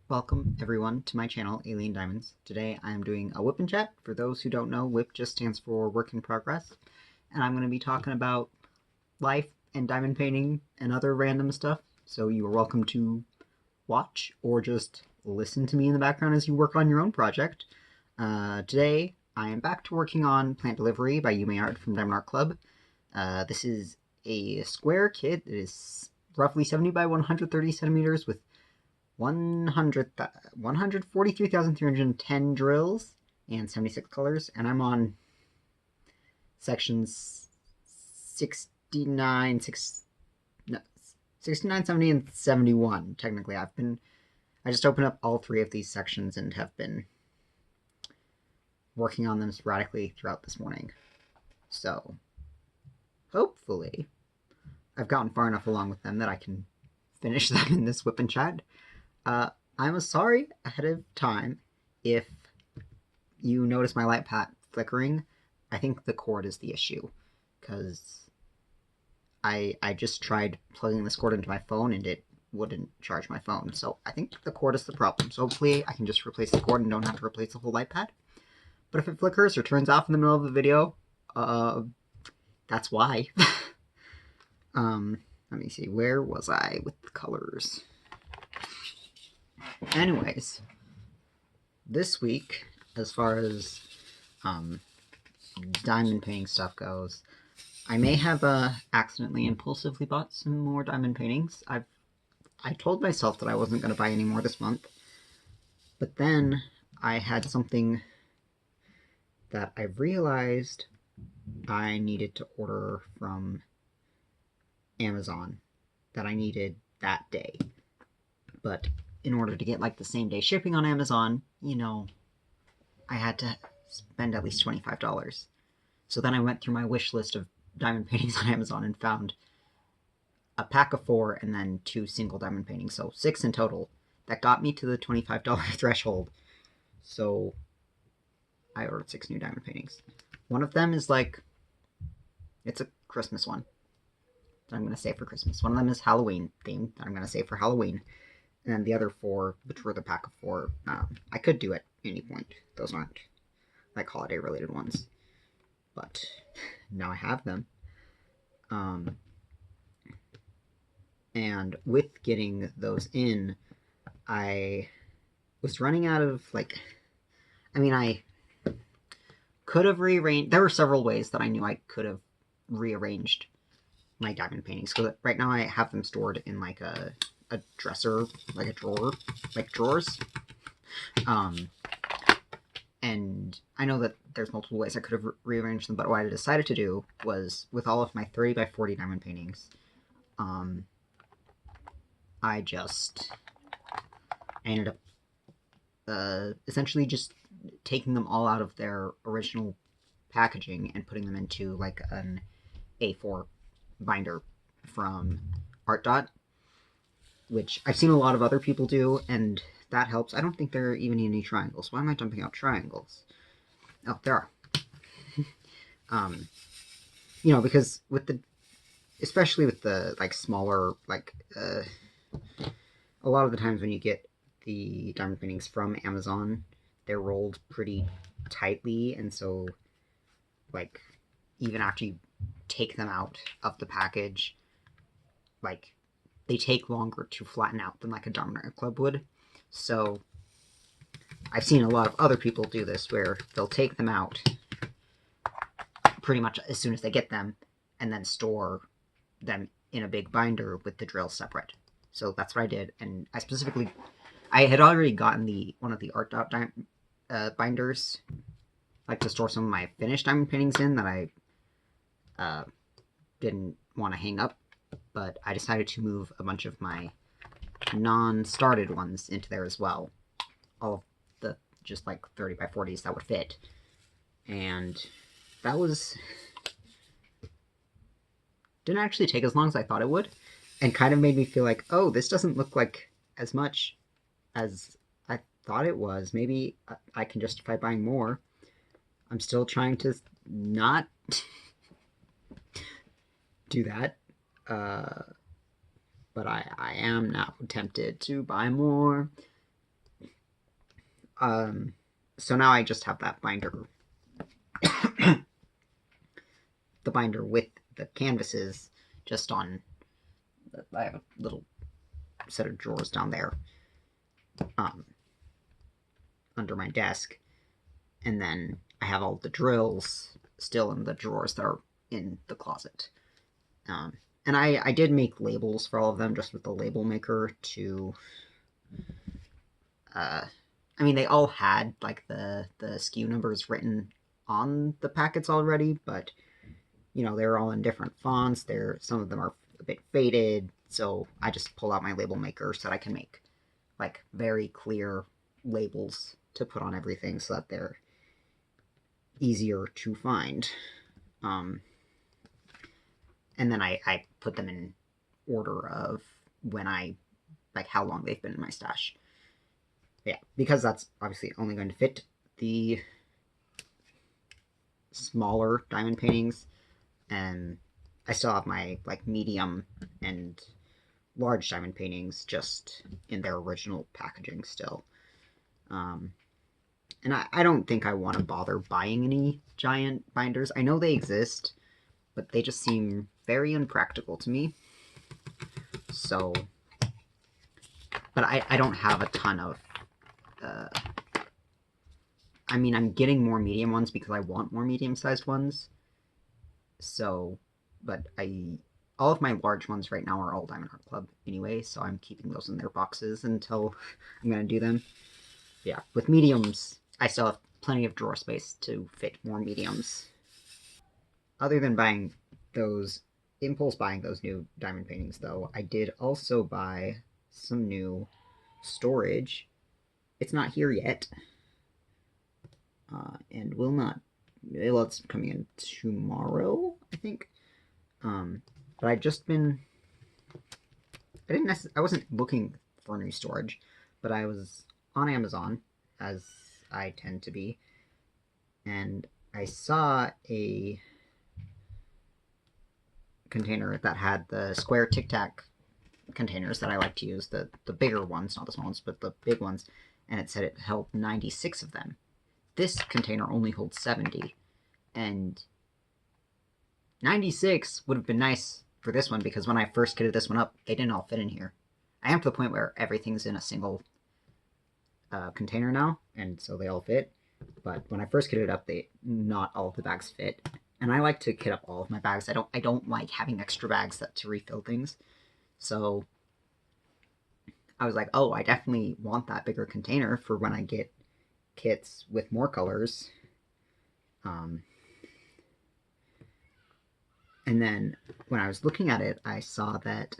Welcome everyone to my channel, Alien Diamonds. Today I am doing a WIP and chat. For those who don't know, WIP just stands for Work in Progress. And I'm going to be talking about life and diamond painting and other random stuff. So you are welcome to watch or just listen to me in the background as you work on your own project. Today I am back to working on Plant Delivery by Yuumei Art from Diamond Art Club. This is a square kit. It is roughly 70 by 130 centimeters with 143,310 drills and 76 colors, and I'm on sections 69, 69, 70, and 71. Technically, I just opened up all three of these sections and have been working on them sporadically throughout this morning. So, hopefully, I've gotten far enough along with them that I can finish them in this whip and chat. I'm sorry ahead of time if you notice my light path flickering. I think the cord is the issue, because I just tried plugging this cord into my phone and it wouldn't charge my phone. So I think the cord is the problem. So hopefully I can just replace the cord and don't have to replace the whole light pad. But if it flickers or turns off in the middle of the video, that's why. Let me see, where was I with the colors? Anyways, this week, as far as diamond painting stuff goes, I may have accidentally impulsively bought some more diamond paintings. I told myself that I wasn't going to buy any more this month, but then I had something that I realized I needed to order from Amazon that I needed that day. But in order to get like the same day shipping on Amazon, I had to spend at least $25. So then I went through my wish list of diamond paintings on Amazon and found a pack of 4 and then 2 single diamond paintings, so 6 in total. That got me to the $25 threshold. So I ordered 6 new diamond paintings. One of them is it's a Christmas one that I'm going to save for Christmas. One of them is Halloween themed that I'm going to save for Halloween. And the other 4, which were the pack of 4, I could do at any point. Those aren't like holiday related ones. But now I have them. And with getting those in, I was running out of I could have rearranged. There were several ways that I knew I could have rearranged my diamond paintings. Because right now I have them stored in a dresser, like a drawer, like drawers. And I know that there's multiple ways I could have rearranged them, but what I decided to do was, with all of my 30 by 40 diamond paintings, I ended up essentially just taking them all out of their original packaging and putting them into like an A4 binder from Art Dot, which I've seen a lot of other people do, and that helps. I don't think there are even any triangles. Why am I dumping out triangles? Oh, there are. Because especially with the smaller, a lot of the times when you get the diamond paintings from Amazon, they're rolled pretty tightly, and so even after you take them out of the package, they take longer to flatten out than a Diamond Art Club would. So I've seen a lot of other people do this, where they'll take them out pretty much as soon as they get them, and then store them in a big binder with the drills separate. So that's what I did, and I had already gotten one of the Art Dot binders, to store some of my finished diamond paintings in that I didn't want to hang up, but I decided to move a bunch of my non-started ones into there as well. All of the just 30 by 40s that would fit. And that didn't actually take as long as I thought it would, and kind of made me feel like, oh, this doesn't look like as much as I thought it was. Maybe I can justify buying more. I'm still trying to not do that. But I am now tempted to buy more. So now I just have that binder, the binder with the canvases, just on. I have a little set of drawers down there, um, under my desk, and then I have all the drills still in the drawers that are in the closet. Um, and I did make labels for all of them just with the label maker to. I mean, they all had like the SKU numbers written on the packets already, but they're all in different fonts. Some of them are a bit faded, so I just pull out my label maker so that I can make like very clear labels to put on everything so that they're easier to find. Um, and then I put them in order of when I like how long they've been in my stash. But yeah, because that's obviously only going to fit the smaller diamond paintings, and I still have my like medium and large diamond paintings just in their original packaging still. Um, and I don't think I want to bother buying any giant binders. I know they exist, but they just seem very unpractical to me. So, but I don't have a ton of. Uh, I mean, I'm getting more medium ones because I want more medium-sized ones. So, but all of my large ones right now are all Diamond Heart Club anyway, so I'm keeping those in their boxes until I'm gonna do them. Yeah, with mediums, I still have plenty of drawer space to fit more mediums. Other than impulse buying those new diamond paintings, though, I did also buy some new storage. It's not here yet, and will not. Well, it's coming in tomorrow, I think. But I've just been. I wasn't looking for new storage, but I was on Amazon, as I tend to be, and I saw a container that had the square Tic Tac containers that I like to use, the bigger ones, not the small ones, but the big ones, and it said it held 96 of them. This container only holds 70, and 96 would have been nice for this one because when I first kitted this one up, they didn't all fit in here. I am to the point where everything's in a single container now, and so they all fit. But when I first kitted it up, not all of the bags fit, and I like to kit up all of my bags. I don't like having extra bags to refill things. So I was like, oh, I definitely want that bigger container for when I get kits with more colors. Um, and then when I was looking at it, I saw that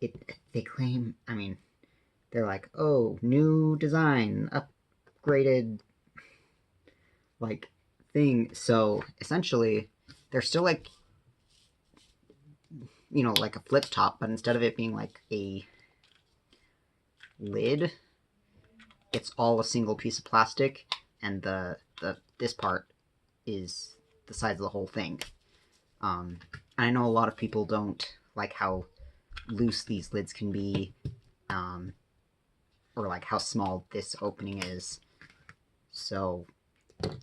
they claim, I mean, they're like, oh, new design, upgraded like thing. So essentially, they're still like, like a flip top, but instead of it being like a lid, it's all a single piece of plastic, and this part is the size of the whole thing. I know a lot of people don't like how loose these lids can be, um, or like how small this opening is. So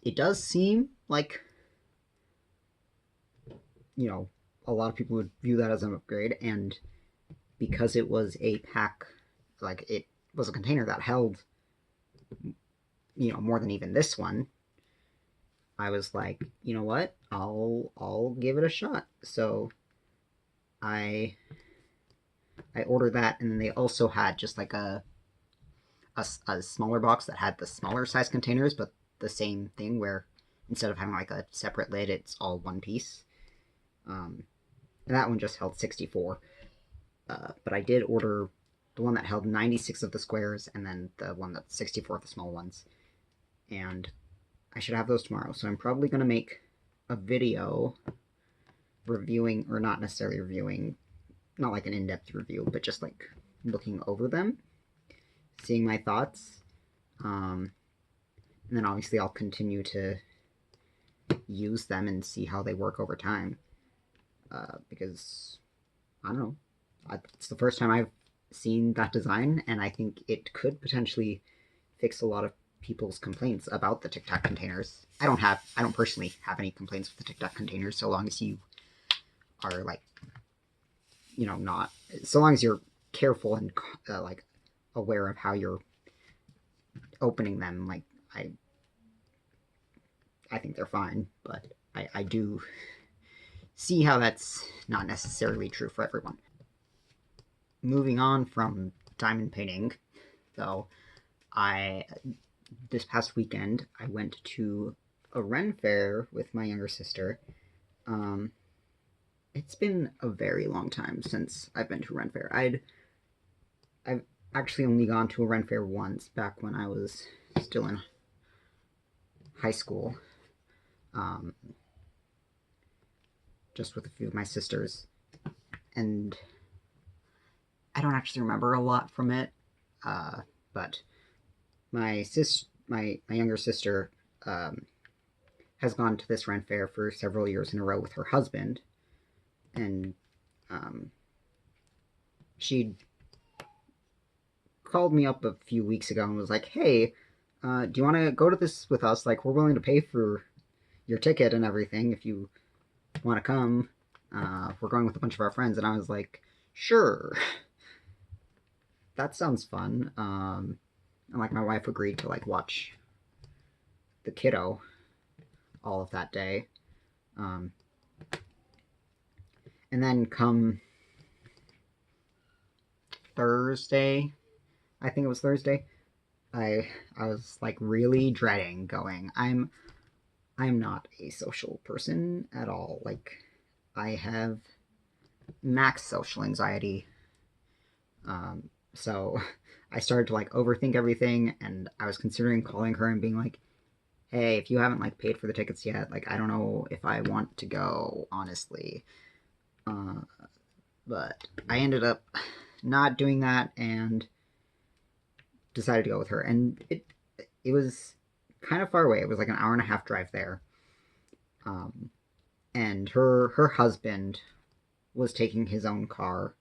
it does seem like a lot of people would view that as an upgrade, and because it was a pack, like it was a container that held more than even this one, I was like, you know what, I'll give it a shot. So I I ordered that, and then they also had just like a smaller box that had the smaller size containers, but the same thing where instead of having like a separate lid, it's all one piece. And that one just held 64. But I did order the one that held 96 of the squares, and then the one that's 64 of the small ones. And I should have those tomorrow. So I'm probably going to make a video reviewing, or not necessarily reviewing, not like an in-depth review, but just like looking over them, seeing my thoughts. And then obviously I'll continue to use them and see how they work over time. Because, I don't know, it's the first time I've seen that design, and I think it could potentially fixed a lot of people's complaints about the Tic Tac containers. I don't personally have any complaints with the Tic Tac containers, so long as you are like, not, so long as you're careful and like aware of how you're opening them. Like I think they're fine, but I do see how that's not necessarily true for everyone. Moving on from diamond painting, though, this past weekend I went to a Ren fair with my younger sister. It's been a very long time since I've been to a Ren fair. I've actually only gone to a Ren fair once, back when I was still in high school, just with a few of my sisters, and I don't actually remember a lot from it, but my younger sister has gone to this Ren fair for several years in a row with her husband, and she called me up a few weeks ago and was like, "Hey, do you want to go to this with us? Like, we're willing to pay for your ticket and everything if you want to come. We're going with a bunch of our friends." And I was like, "Sure, that sounds fun." And like, my wife agreed to like watch the kiddo all of that day. And then come Thursday, I think it was Thursday, I was like really dreading going. I'm not a social person at all. Like, I have max social anxiety. So I started to like overthink everything, and I was considering calling her and being like, "Hey, if you haven't like paid for the tickets yet, like, I don't know if I want to go, honestly." But I ended up not doing that and decided to go with her. And it was kind of far away. It was like an hour and a half drive there. And her husband was taking his own car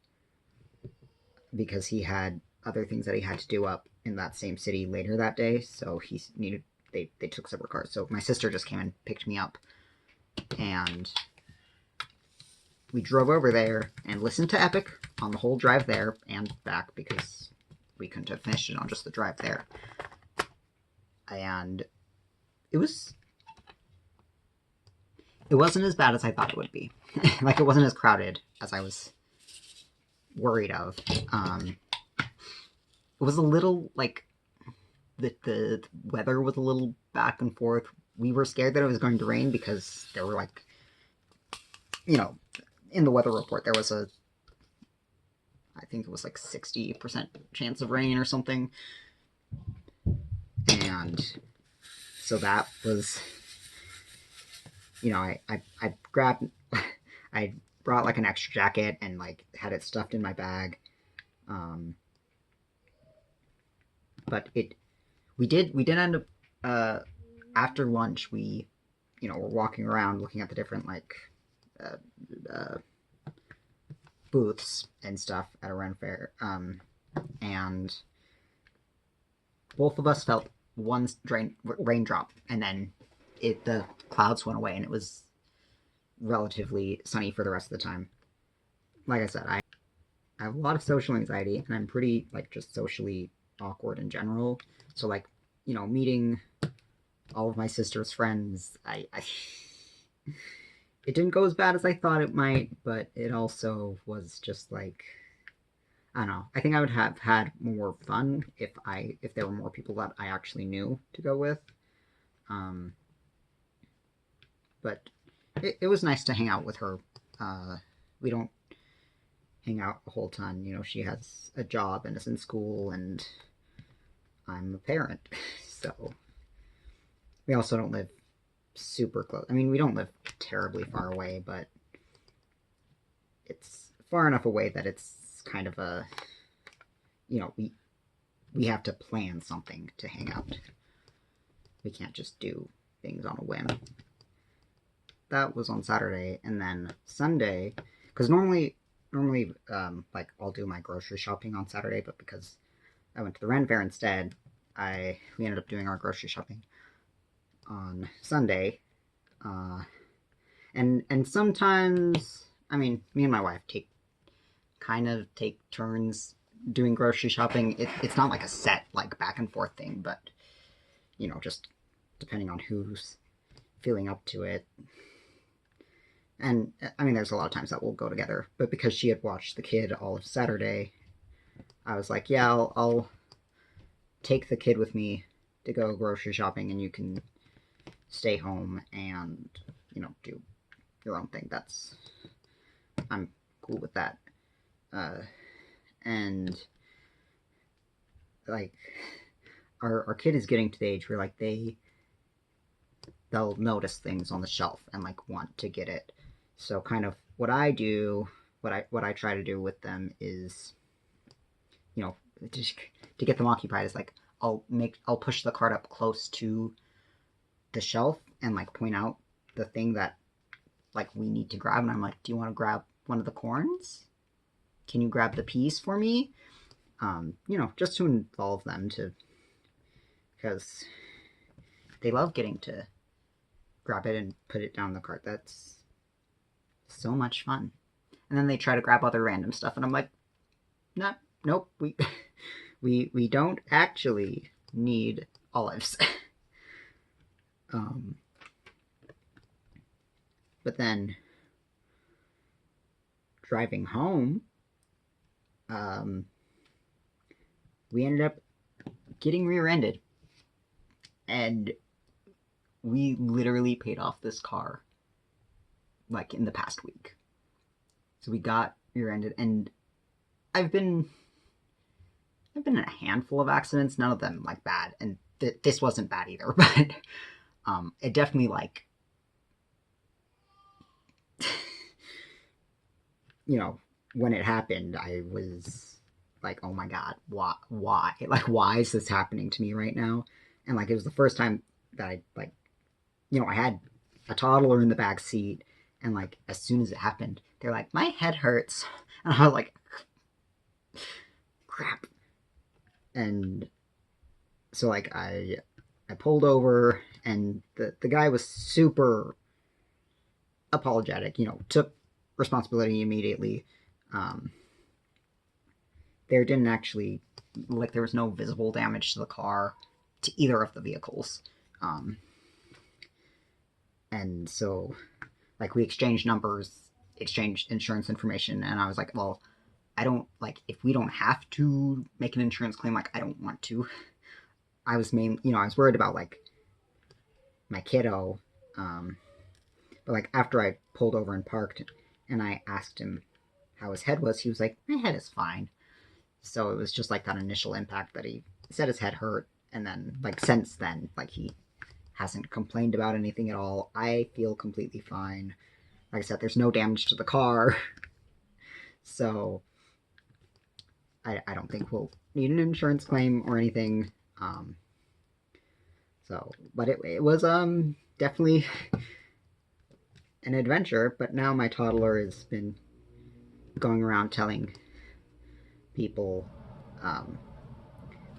because he had other things that he had to do up in that same city later that day. So they took separate cars. So my sister just came and picked me up, and we drove over there and listened to Epic on the whole drive there and back, because we couldn't have finished it on just the drive there. And it wasn't as bad as I thought it would be. Like, it wasn't as crowded as I was worried of. It was a little, like, the weather was a little back and forth. We were scared that it was going to rain, because there were, like, in the weather report, there was I think it was like 60% chance of rain or something. And so that was, I I brought like an extra jacket and like had it stuffed in my bag. But we did end up, after lunch, we, were walking around looking at the different like booths and stuff at a Ren fair, and both of us felt one raindrop, and then the clouds went away, and it was relatively sunny for the rest of the time. Like I said, I have a lot of social anxiety, and I'm pretty like just socially awkward in general. So like, meeting all of my sister's friends, it didn't go as bad as I thought it might, but it also was just like, I don't know. I think I would have had more fun if there were more people that I actually knew to go with. But it was nice to hang out with her. We don't hang out a whole ton. She has a job and is in school, and I'm a parent. So we also don't live super close. I mean, we don't live terribly far away, but it's far enough away that it's kind of a, we have to plan something to hang out. We can't just do things on a whim. That was on Saturday, and then Sunday, because normally, like, I'll do my grocery shopping on Saturday, but because I went to the Ren fair instead, we ended up doing our grocery shopping on Sunday, and sometimes, I mean, me and my wife kind of take turns doing grocery shopping. It's not like a set like back and forth thing, but just depending on who's feeling up to it. And I mean, there's a lot of times that we'll go together, but because she had watched the kid all of Saturday, I was like, yeah, I'll take the kid with me to go grocery shopping, and you can stay home and do your own thing. I'm cool with that. And like our kid is getting to the age where like they'll notice things on the shelf and like want to get it. So kind of what I try to do with them is, just to get them occupied is like I'll push the cart up close to the shelf and like point out the thing that like we need to grab, and I'm like, do you want to grab one of the corns? Can you grab the peas for me? Just to involve them because they love getting to grab it and put it down the cart. That's so much fun. And then they try to grab other random stuff, and I'm like, nope, we don't actually need olives. But then driving home, we ended up getting rear-ended, and we literally paid off this car like in the past week. So we got rear-ended, and I've been in a handful of accidents, none of them like bad, and this wasn't bad either, but it definitely like when it happened, I was like, oh my god, why? Like, why is this happening to me right now? And like, it was the first time that I like, I had a toddler in the back seat, and like, as soon as it happened, they're like, my head hurts, and I was like, crap. And so like, I pulled over, and the guy was super apologetic, took responsibility immediately. There didn't actually, like, there was no visible damage to the car, to either of the vehicles. And so, like, we exchanged numbers, exchanged insurance information, and I was like, well, I don't, like, if we don't have to make an insurance claim, like, I don't want to. I was I was worried about, like, my kiddo, but, like, after I pulled over and parked, and I asked him how his head was, he was like, my head is fine. So it was just like that initial impact that he said his head hurt, and then like since then, like he hasn't complained about anything at all. I feel completely fine. Like I said, there's no damage to the car, so I don't think we'll need an insurance claim or anything. But it was definitely an adventure. But now my toddler has been going around telling people,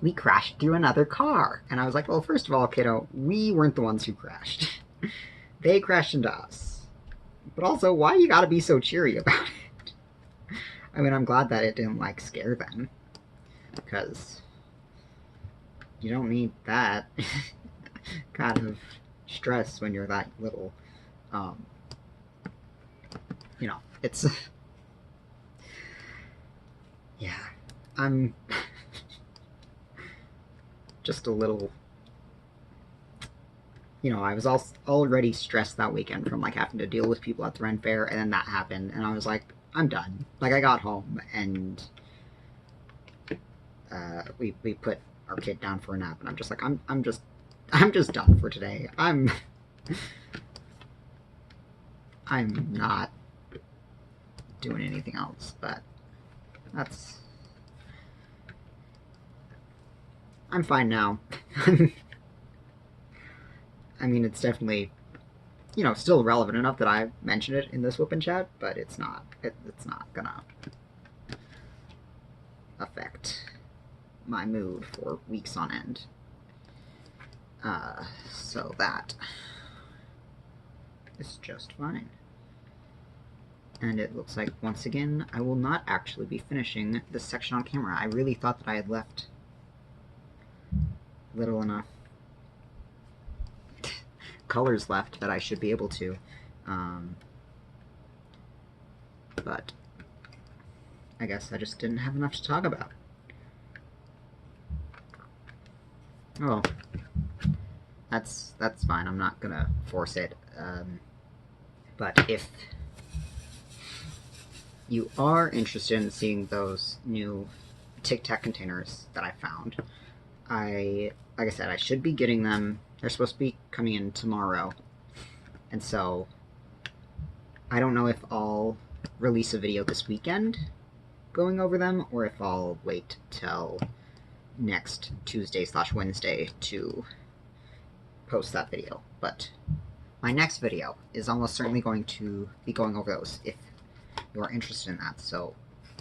we crashed through another car. And I was like, well, first of all, kiddo, we weren't the ones who crashed. They crashed into us. But also, why you gotta be so cheery about it? I mean, I'm glad that it didn't, like, scare them. Because you don't need that kind of stress when you're that little. It's... yeah. I'm just a little, I was already stressed that weekend from like having to deal with people at the Ren Fair, and then that happened, and I was like, I'm done. Like, I got home, and we put our kid down for a nap, and I'm just like, I'm just done for today. I'm not doing anything else, but I'm fine now. I mean, it's definitely, still relevant enough that I mention it in this WIP and chat, but it's not gonna affect my mood for weeks on end. So that is just fine. And it looks like, once again, I will not actually be finishing this section on camera. I really thought that I had left little enough colors left that I should be able to. But I guess I just didn't have enough to talk about. Oh, that's fine. I'm not gonna force it. But if you are interested in seeing those new Tic Tac containers that I found, like I said, I should be getting them. They're supposed to be coming in tomorrow, and so I don't know if I'll release a video this weekend going over them, or if I'll wait till next Tuesday/Wednesday to post that video. But my next video is almost certainly going to be going over those, if you're interested in that, so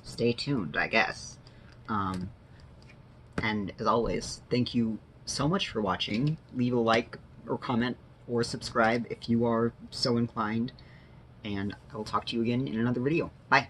stay tuned, I guess. And as always, thank you so much for watching. Leave a like or comment or subscribe if you are so inclined, and I will talk to you again in another video. Bye!